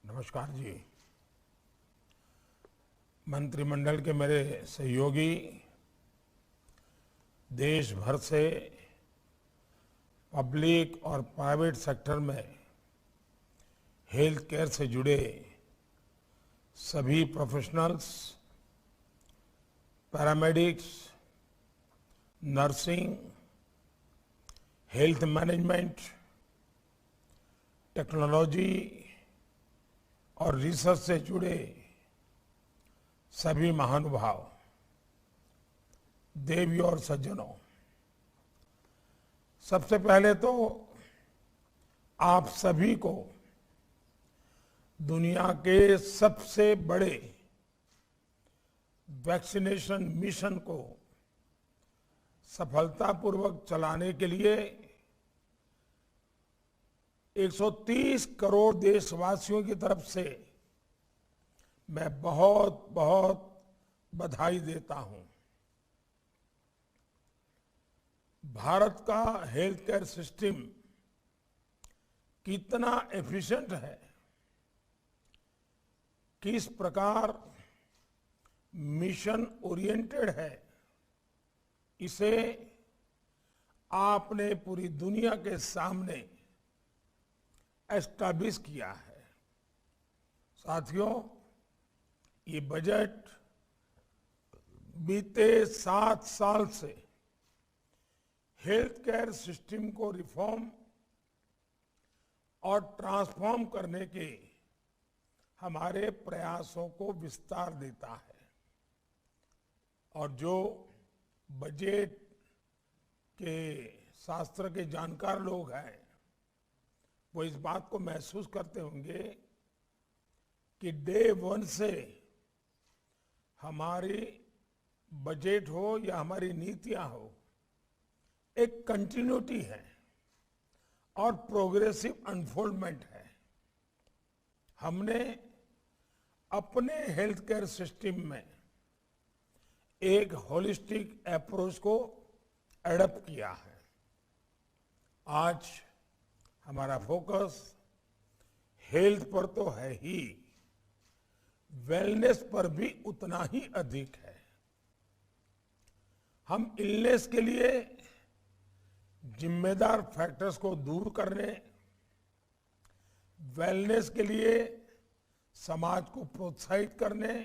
नमस्कार जी। मंत्रिमंडल के मेरे सहयोगी देश भर से पब्लिक और प्राइवेट सेक्टर में हेल्थ केयर से जुड़े सभी professionals, paramedics, nursing, health management, technology और रिसर्च से जुड़े सभी महानुभाव, देवी और सज्जनों, सबसे पहले तो आप सभी को दुनिया के सबसे बड़े वैक्सीनेशन मिशन को सफलतापूर्वक चलाने के लिए 130 करोड़ देशवासियों की तरफ से मैं बहुत बहुत बधाई देता हूं। भारत का हेल्थ केयर सिस्टम कितना एफिशिएंट है, किस प्रकार मिशन ओरिएंटेड है, इसे आपने पूरी दुनिया के सामने एस्टैब्लिश किया है। साथियों, ये बजट बीते 7 साल से हेल्थ केयर सिस्टम को रिफॉर्म और ट्रांसफॉर्म करने के हमारे प्रयासों को विस्तार देता है। और जो बजट के शास्त्र के जानकार लोग हैं, वो इस बात को महसूस करते होंगे कि डे 1 से हमारी बजट हो या हमारी नीतियां हो, एक कंटिन्यूटी है और प्रोग्रेसिव अनफोल्डमेंट है। हमने अपने हेल्थ केयर सिस्टम में एक होलिस्टिक अप्रोच को एडॉप्ट किया है। आज हमारा फोकस हेल्थ पर तो है ही, वेलनेस पर भी उतना ही अधिक है। हम इलनेस के लिए जिम्मेदार फैक्टर्स को दूर करने, वेलनेस के लिए समाज को प्रोत्साहित करने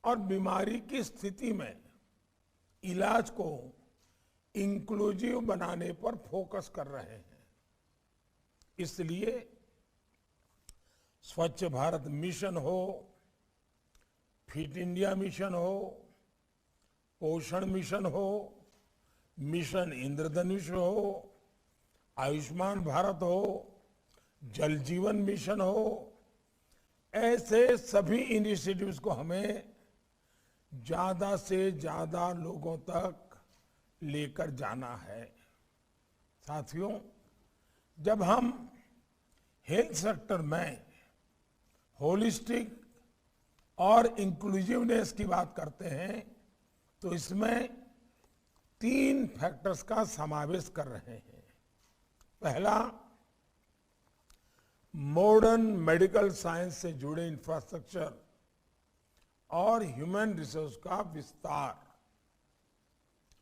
और बीमारी की स्थिति में इलाज को इंक्लूसिव बनाने पर फोकस कर रहे हैं। इसलिए स्वच्छ भारत मिशन हो, फिट इंडिया मिशन हो, पोषण मिशन हो, मिशन इंद्रधनुष हो, आयुष्मान भारत हो, जल जीवन मिशन हो, ऐसे सभी इनिशिएटिव्स को हमें ज्यादा से ज्यादा लोगों तक लेकर जाना है। साथियों, जब हम हेल्थ सेक्टर में होलिस्टिक और इंक्लूसिवनेस की बात करते हैं, तो इसमें 3 फैक्टर्स का समावेश कर रहे हैं। पहला, मॉडर्न मेडिकल साइंस से जुड़े इंफ्रास्ट्रक्चर और ह्यूमन रिसोर्स का विस्तार।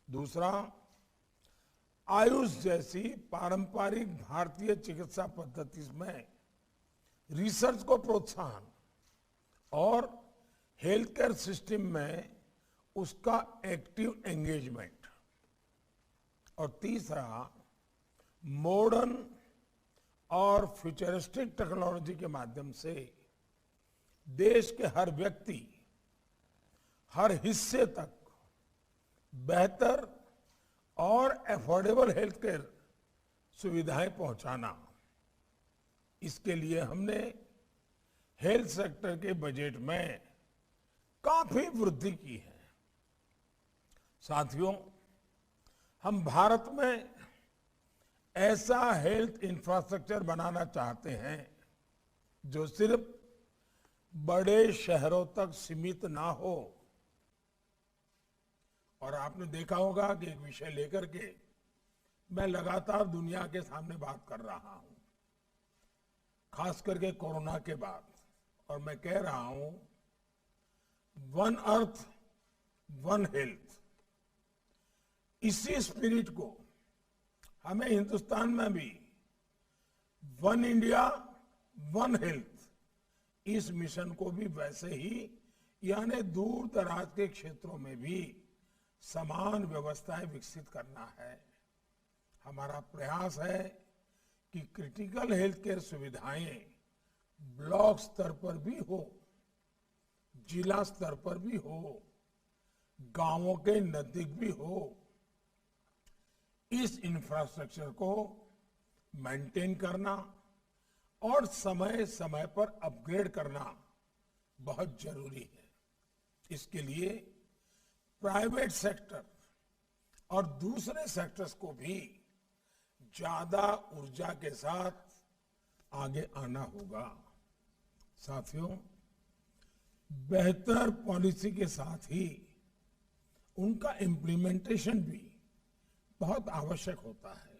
दूसरा, आयुष जैसी पारंपरिक भारतीय चिकित्सा पद्धति में रिसर्च को प्रोत्साहन और हेल्थ केयर सिस्टम में उसका एक्टिव एंगेजमेंट। और तीसरा, मॉडर्न और फ्यूचरिस्टिक टेक्नोलॉजी के माध्यम से देश के हर व्यक्ति, हर हिस्से तक बेहतर और अफोर्डेबल हेल्थ केयर सुविधाएं पहुंचाना। इसके लिए हमने हेल्थ सेक्टर के बजट में काफी वृद्धि की है। साथियों, हम भारत में ऐसा हेल्थ इंफ्रास्ट्रक्चर बनाना चाहते हैं जो सिर्फ बड़े शहरों तक सीमित ना हो। और आपने देखा होगा कि एक विषय लेकर के मैं लगातार दुनिया के सामने बात कर रहा हूं। खास करके कोरोना के बाद, और मैं कह रहा हूं, वन अर्थ वन हेल्थ, इसी स्पिरिट को हमें हिंदुस्तान में भी वन इंडिया वन हेल्थ, इस मिशन को भी वैसे ही, यानी दूर दराज के क्षेत्रों में भी समान व्यवस्थाएं विकसित करना है। हमारा प्रयास है कि क्रिटिकल हेल्थ केयर सुविधाएं ब्लॉक स्तर पर भी हो, जिला स्तर पर भी हो, गांवों के नजदीक भी हो। इस इंफ्रास्ट्रक्चर को मेंटेन करना और समय समय पर अपग्रेड करना बहुत जरूरी है। इसके लिए प्राइवेट सेक्टर और दूसरे सेक्टर्स को भी ज्यादा ऊर्जा के साथ आगे आना होगा। साथियों, बेहतर पॉलिसी के साथ ही उनका इम्प्लीमेंटेशन भी बहुत आवश्यक होता है।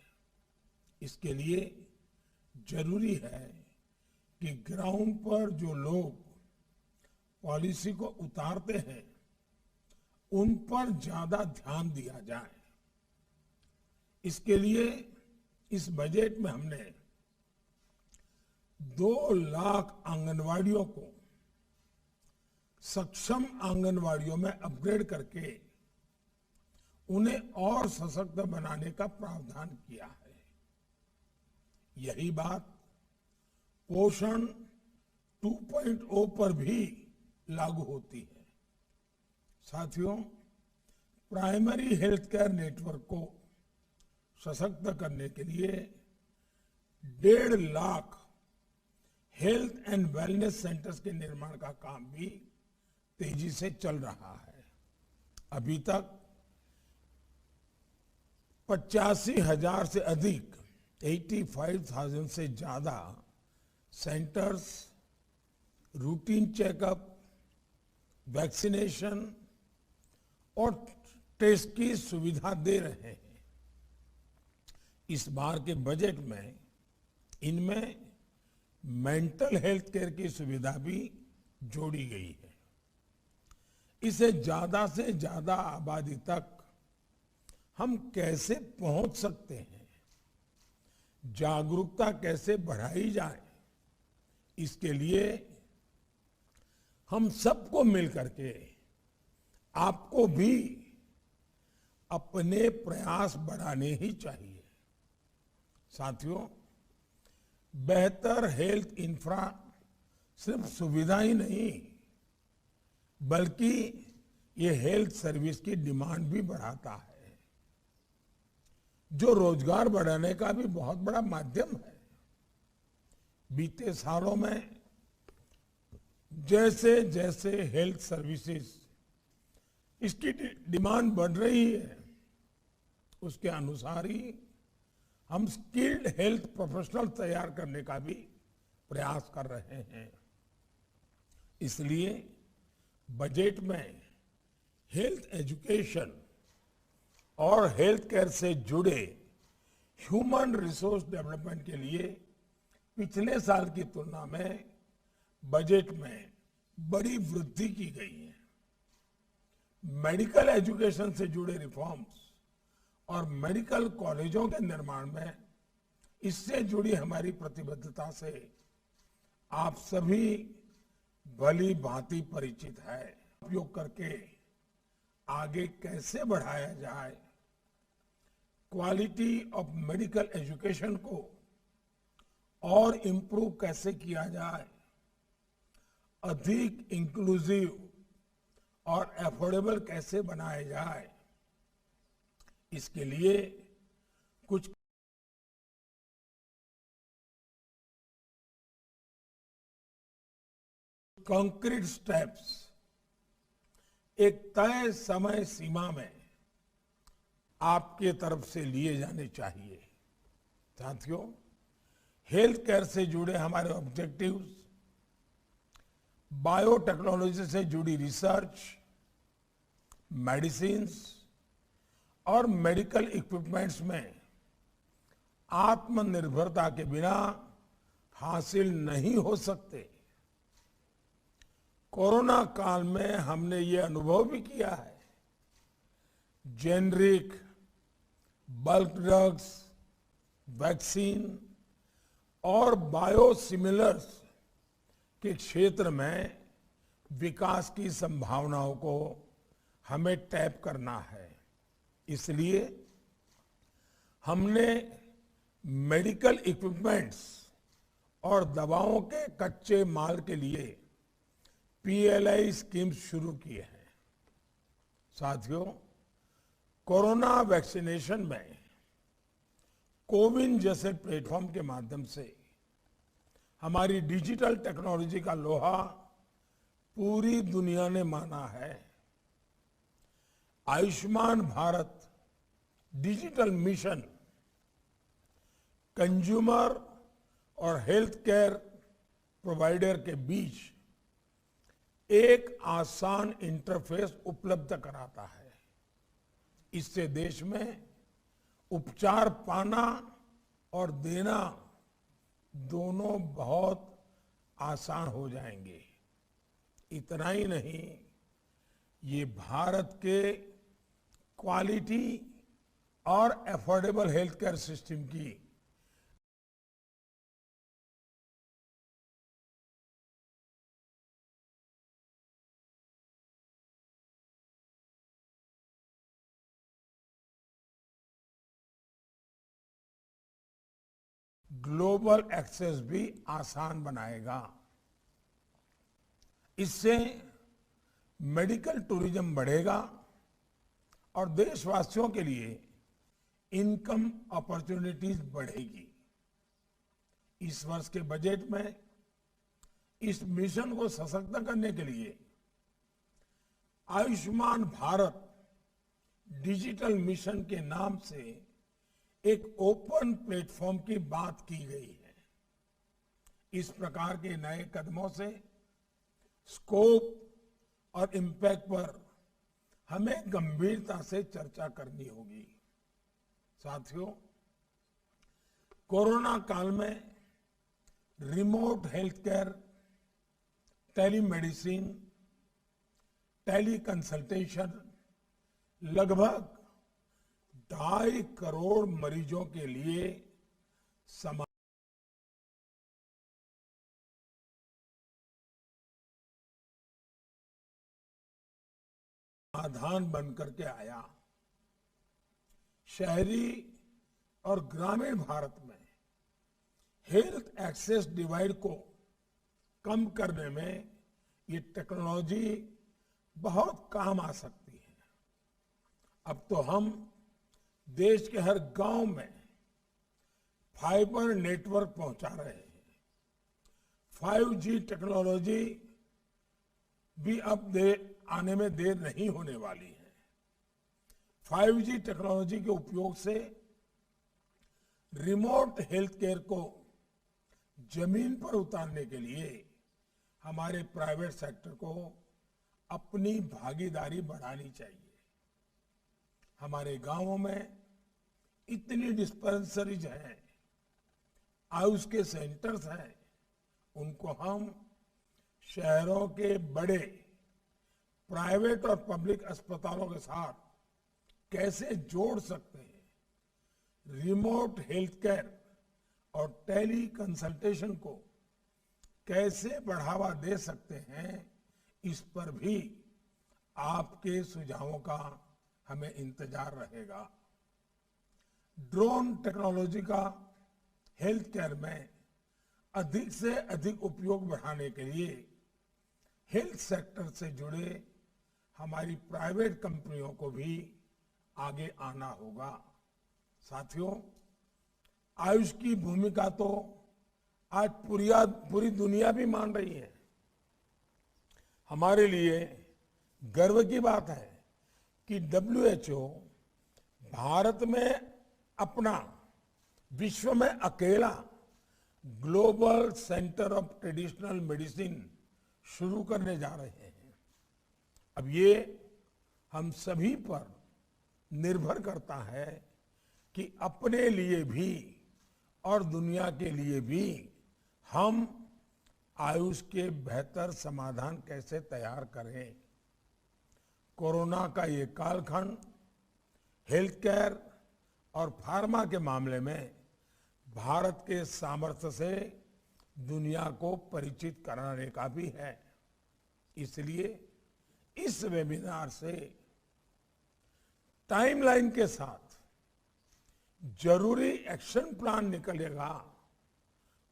इसके लिए जरूरी है कि ग्राउंड पर जो लोग पॉलिसी को उतारते हैं, उन पर ज्यादा ध्यान दिया जाए। इसके लिए इस बजट में हमने 2 लाख आंगनवाड़ियों को सक्षम आंगनवाड़ियों में अपग्रेड करके उन्हें और सशक्त बनाने का प्रावधान किया है। यही बात पोषण 2.0 पर भी लागू होती है। साथियों, प्राइमरी हेल्थ केयर नेटवर्क को सशक्त करने के लिए 1.5 lakh health and wellness centres के निर्माण का काम भी तेजी से चल रहा है। अभी तक 85,000 से अधिक 85,000 से ज्यादा सेंटर्स रूटीन चेकअप, वैक्सीनेशन और टेस्ट की सुविधा दे रहे हैं। इस बार के बजट में इनमें मेंटल हेल्थ केयर की सुविधा भी जोड़ी गई है। इसे ज्यादा से ज्यादा आबादी तक हम कैसे पहुंच सकते हैं, जागरूकता कैसे बढ़ाई जाए, इसके लिए हम सबको मिलकर के आपको भी अपने प्रयास बढ़ाने ही चाहिए। साथियों, बेहतर हेल्थ इंफ्रा सिर्फ सुविधा ही नहीं, बल्कि ये हेल्थ सर्विस की डिमांड भी बढ़ाता है, जो रोजगार बढ़ाने का भी बहुत बड़ा माध्यम है। बीते सालों में जैसे जैसे हेल्थ सर्विसेज इसकी डिमांड बढ़ रही है, उसके अनुसार ही हम स्किल्ड हेल्थ प्रोफेशनल तैयार करने का भी प्रयास कर रहे हैं। इसलिए बजट में हेल्थ एजुकेशन और हेल्थ केयर से जुड़े ह्यूमन रिसोर्स डेवलपमेंट के लिए पिछले साल की तुलना में बजट में बड़ी वृद्धि की गई है। मेडिकल एजुकेशन से जुड़े रिफॉर्म्स और मेडिकल कॉलेजों के निर्माण में इससे जुड़ी हमारी प्रतिबद्धता से आप सभी भली भांति परिचित है। उपयोग करके आगे कैसे बढ़ाया जाए, क्वालिटी ऑफ मेडिकल एजुकेशन को और इम्प्रूव कैसे किया जाए, अधिक इंक्लूसिव और अफोर्डेबल कैसे बनाया जाए, इसके लिए कुछ कॉन्क्रीट स्टेप्स एक तय समय सीमा में आपके तरफ से लिए जाने चाहिए। साथियों, हेल्थ केयर से जुड़े हमारे ऑब्जेक्टिव्स, बायोटेक्नोलॉजी से जुड़ी रिसर्च, मेडिसिन्स और मेडिकल इक्विपमेंट्स में आत्मनिर्भरता के बिना हासिल नहीं हो सकते। कोरोना काल में हमने ये अनुभव भी किया है, जेनरिक, बल्क ड्रग्स, वैक्सीन और बायोसिमिलर्स के क्षेत्र में विकास की संभावनाओं को हमें टैप करना है। इसलिए हमने मेडिकल इक्विपमेंट्स और दवाओं के कच्चे माल के लिए पीएलआई स्कीम शुरू की है। साथियों, कोरोना वैक्सीनेशन में कोविन जैसे प्लेटफॉर्म के माध्यम से हमारी डिजिटल टेक्नोलॉजी का लोहा पूरी दुनिया ने माना है। Ayushman Bharat digital mission consumer और हेल्थ केयर प्रोवाइडर के बीच एक आसान इंटरफेस उपलब्ध कराता है। इससे देश में उपचार पाना और देना दोनों बहुत आसान हो जाएंगे। इतना ही नहीं, ये भारत के क्वालिटी और अफोर्डेबल हेल्थ केयर सिस्टम की ग्लोबल एक्सेस भी आसान बनाएगा। इससे मेडिकल टूरिज्म बढ़ेगा और देशवासियों के लिए इनकम अपॉर्चुनिटीज बढ़ेगी। इस वर्ष के बजट में इस मिशन को सशक्त करने के लिए आयुष्मान भारत डिजिटल मिशन के नाम से एक ओपन प्लेटफॉर्म की बात की गई है। इस प्रकार के नए कदमों से स्कोप और इम्पैक्ट पर हमें गंभीरता से चर्चा करनी होगी। साथियों, कोरोना काल में remote health care, telemedicine, tele consultation लगभग 2.5 करोड़ मरीजों के लिए समाधान बनकर के आया। शहरी और ग्रामीण भारत में हेल्थ एक्सेस डिवाइड को कम करने में ये टेक्नोलॉजी बहुत काम आ सकती है। अब तो हम देश के हर गांव में फाइबर नेटवर्क पहुंचा रहे हैं। 5G टेक्नोलॉजी भी अब आने में देर नहीं होने वाली है। 5G टेक्नोलॉजी के उपयोग से रिमोट हेल्थ केयर को जमीन पर उतारने के लिए हमारे प्राइवेट सेक्टर को अपनी भागीदारी बढ़ानी चाहिए। हमारे गांवों में इतनी डिस्पेंसरीज हैं, आयुष के सेंटर्स हैं, उनको हम शहरों के बड़े प्राइवेट और पब्लिक अस्पतालों के साथ कैसे जोड़ सकते हैं। रिमोट हेल्थ केयर और टेली कंसल्टेशन को कैसे बढ़ावा दे सकते हैं, इस पर भी आपके सुझावों का हमें इंतजार रहेगा। ड्रोन टेक्नोलॉजी का हेल्थ केयर में अधिक से अधिक उपयोग बढ़ाने के लिए हेल्थ सेक्टर से जुड़े हमारी प्राइवेट कंपनियों को भी आगे आना होगा। साथियों, आयुष की भूमिका तो आज पूरी दुनिया भी मान रही है। हमारे लिए गर्व की बात है कि WHO भारत में अपना विश्व में अकेला global centre of traditional medicine शुरू करने जा रहे हैं। अब ये हम सभी पर निर्भर करता है कि अपने लिए भी और दुनिया के लिए भी हम आयुष के बेहतर समाधान कैसे तैयार करें। कोरोना का ये कालखंड हेल्थ केयर और फार्मा के मामले में भारत के सामर्थ्य से दुनिया को परिचित कराने का भी है। इसलिए इस वेबिनार से टाइमलाइन के साथ जरूरी एक्शन प्लान निकलेगा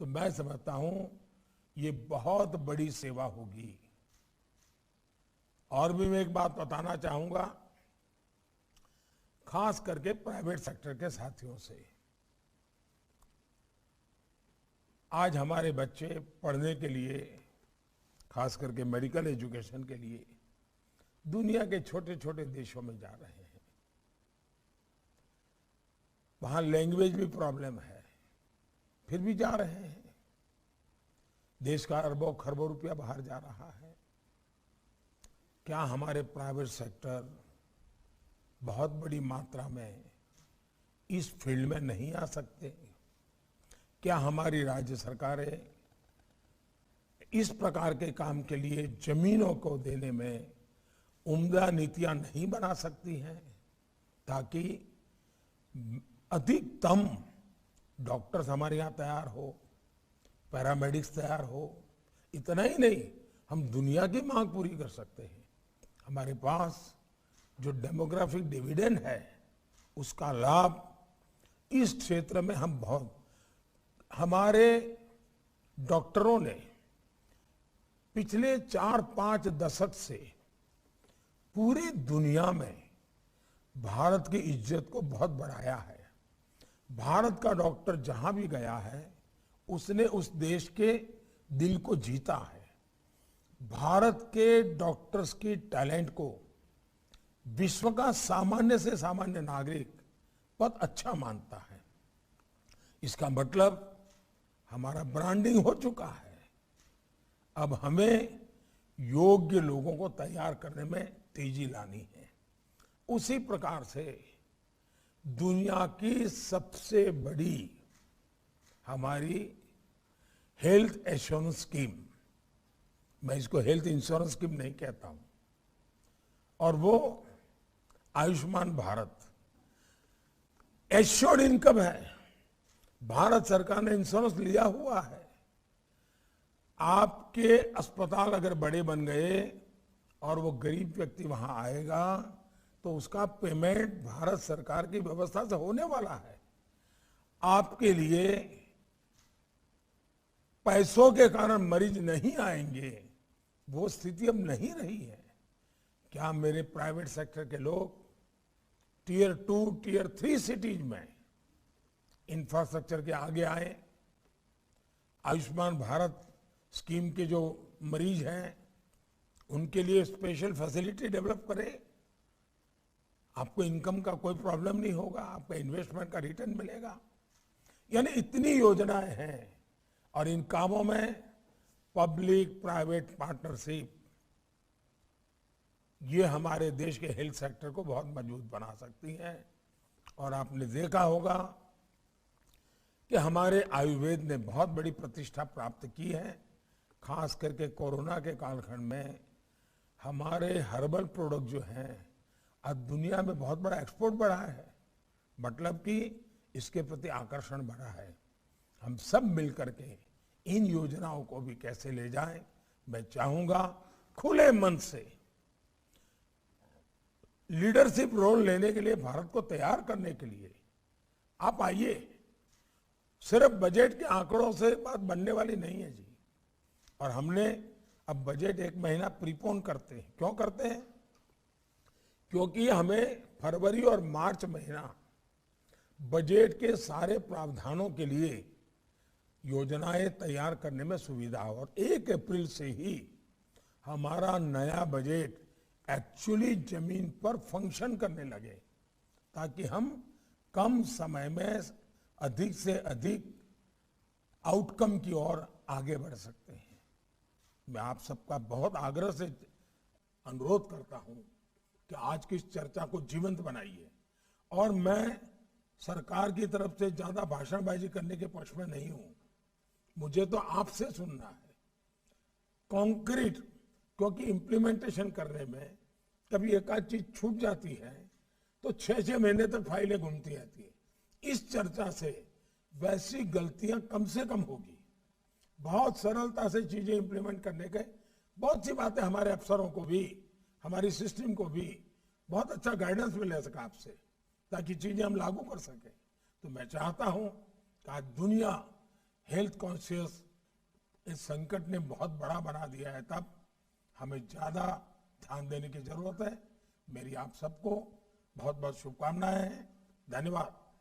तो मैं समझता हूं ये बहुत बड़ी सेवा होगी। और भी मैं एक बात बताना चाहूंगा, खास करके प्राइवेट सेक्टर के साथियों से। आज हमारे बच्चे पढ़ने के लिए, खास करके मेडिकल एजुकेशन के लिए, दुनिया के छोटे छोटे देशों में जा रहे हैं। वहां लैंग्वेज भी प्रॉब्लम है, फिर भी जा रहे हैं। देश का अरबों खरबों रुपया बाहर जा रहा है। क्या हमारे प्राइवेट सेक्टर बहुत बड़ी मात्रा में इस फील्ड में नहीं आ सकते? क्या हमारी राज्य सरकारें इस प्रकार के काम के लिए जमीनों को देने में उम्दा नीतियां नहीं बना सकती हैं, ताकि अधिकतम डॉक्टर्स हमारे यहाँ तैयार हो, पैरामेडिक्स तैयार हो। इतना ही नहीं, हम दुनिया की मांग पूरी कर सकते हैं। हमारे पास जो डेमोग्राफिक डिविडेंड है, उसका लाभ इस क्षेत्र में हम बहुत, हमारे डॉक्टरों ने पिछले 4-5 दशक से पूरी दुनिया में भारत की इज्जत को बहुत बढ़ाया है। भारत का डॉक्टर जहां भी गया है, उसने उस देश के दिल को जीता है। भारत के डॉक्टर्स की टैलेंट को विश्व का सामान्य से सामान्य नागरिक बहुत अच्छा मानता है। इसका मतलब हमारा ब्रांडिंग हो चुका है। अब हमें योग्य लोगों को तैयार करने में तेजी लानी है। उसी प्रकार से दुनिया की सबसे बड़ी हमारी हेल्थ एश्योरेंस स्कीम, मैं इसको हेल्थ इंश्योरेंस स्कीम नहीं कहता हूं, और वो आयुष्मान भारत एश्योर्ड इनकम है। भारत सरकार ने इंश्योरेंस लिया हुआ है। आपके अस्पताल अगर बड़े बन गए और वो गरीब व्यक्ति वहां आएगा, तो उसका पेमेंट भारत सरकार की व्यवस्था से होने वाला है। आपके लिए पैसों के कारण मरीज नहीं आएंगे, वो स्थिति अब नहीं रही है। क्या मेरे प्राइवेट सेक्टर के लोग टियर 2, टियर 3 सिटीज में इंफ्रास्ट्रक्चर के आगे आए? आयुष्मान भारत स्कीम के जो मरीज हैं, उनके लिए स्पेशल फैसिलिटी डेवलप करें। आपको इनकम का कोई प्रॉब्लम नहीं होगा, आपका इन्वेस्टमेंट का रिटर्न मिलेगा। यानी इतनी योजनाएं हैं, और इन कामों में पब्लिक प्राइवेट पार्टनरशिप ये हमारे देश के हेल्थ सेक्टर को बहुत मजबूत बना सकती हैं। और आपने देखा होगा कि हमारे आयुर्वेद ने बहुत बड़ी प्रतिष्ठा प्राप्त की है। खास करके कोरोना के कालखंड में हमारे हर्बल प्रोडक्ट जो हैं, आज दुनिया में बहुत बड़ा एक्सपोर्ट बढ़ा है। मतलब कि इसके प्रति आकर्षण बढ़ा है। हम सब मिलकर के इन योजनाओं को भी कैसे ले जाएं, मैं चाहूंगा खुले मन से लीडरशिप रोल लेने के लिए, भारत को तैयार करने के लिए आप आइए। सिर्फ बजट के आंकड़ों से बात बनने वाली नहीं है जी। और हमने अब बजट 1 महीना प्रीपोन करते हैं। क्यों करते हैं? क्योंकि हमें फरवरी और मार्च महीना बजट के सारे प्रावधानों के लिए योजनाएं तैयार करने में सुविधा हो, और 1 अप्रैल से ही हमारा नया बजट एक्चुअली जमीन पर फंक्शन करने लगे, ताकि हम कम समय में अधिक से अधिक आउटकम की ओर आगे बढ़ सकते हैं। मैं आप सबका बहुत आग्रह से अनुरोध करता हूं कि आज की इस चर्चा को जीवंत बनाइए। और मैं सरकार की तरफ से ज्यादा भाषणबाजी करने के पक्ष में नहीं हूं। मुझे तो आपसे सुनना है कॉन्क्रीट, क्योंकि इम्प्लीमेंटेशन करने में कभी एक आध चीज छूट जाती है तो 6-6 महीने तक फाइलें घूमती रहती है। इस चर्चा से वैसी गलतियां कम से कम होगी। बहुत सरलता से चीजें इंप्लीमेंट करने के बहुत सी बातें हमारे अफसरों को भी, हमारी सिस्टम को भी बहुत अच्छा गाइडेंस मिल सका आपसे, ताकि चीजें हम लागू कर सके। तो मैं चाहता हूं कि आज दुनिया हेल्थ कॉन्शियस इस संकट ने बहुत बड़ा बना दिया है, तब हमें ज्यादा ध्यान देने की जरूरत है। मेरी आप सबको बहुत बहुत शुभकामनाएं हैं। धन्यवाद।